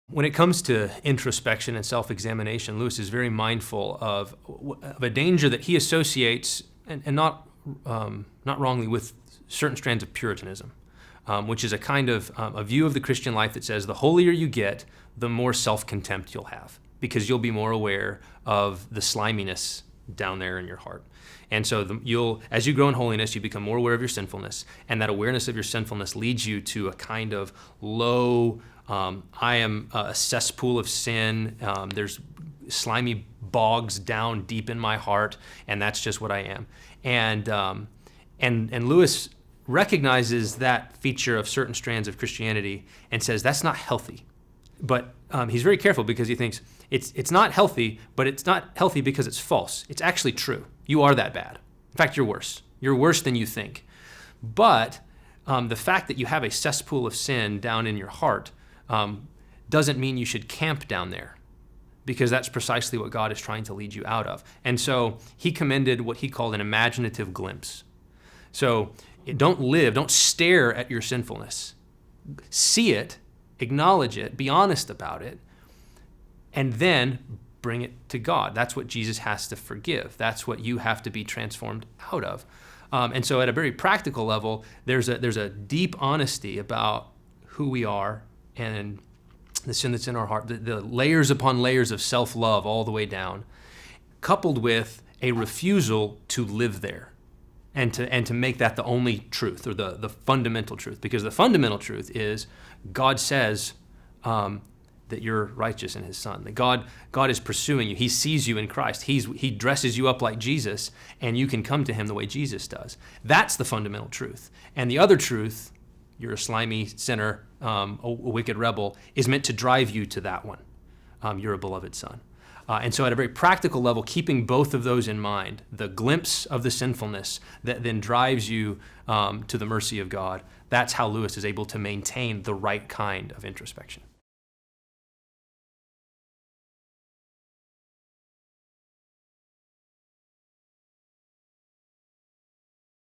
When it comes to introspection and self-examination, Lewis is very mindful of a danger that he associates, and not wrongly, with certain strands of Puritanism, which is a kind of a view of the Christian life that says the holier you get, the more self-contempt you'll have, because you'll be more aware of the sliminess down there in your heart. And so as you grow in holiness, you become more aware of your sinfulness, and that awareness of your sinfulness leads you to a kind of low, I am a cesspool of sin, there's slimy bogs down deep in my heart, and that's just what I am. And Lewis recognizes that feature of certain strands of Christianity and says that's not healthy. But he's very careful, because he thinks it's not healthy, but it's not healthy because it's false. It's actually true. You are that bad. In fact, you're worse. You're worse than you think. But the fact that you have a cesspool of sin down in your heart doesn't mean you should camp down there, because that's precisely what God is trying to lead you out of. And so he commended what he called an imaginative glimpse. So don't stare at your sinfulness. See it, acknowledge it, be honest about it, and then bring it to God. That's what Jesus has to forgive. That's what you have to be transformed out of. And so at a very practical level, there's a deep honesty about who we are and the sin that's in our heart, the layers upon layers of self-love all the way down, coupled with a refusal to live there and to make that the only truth, or the fundamental truth. Because the fundamental truth is God says that you're righteous in his Son, that God is pursuing you. He sees you in Christ. He dresses you up like Jesus, and you can come to him the way Jesus does. That's the fundamental truth. And the other truth, you're a slimy sinner, a wicked rebel, is meant to drive you to that one. You're a beloved Son. And so at a very practical level, keeping both of those in mind, the glimpse of the sinfulness that then drives you to the mercy of God, that's how Lewis is able to maintain the right kind of introspection.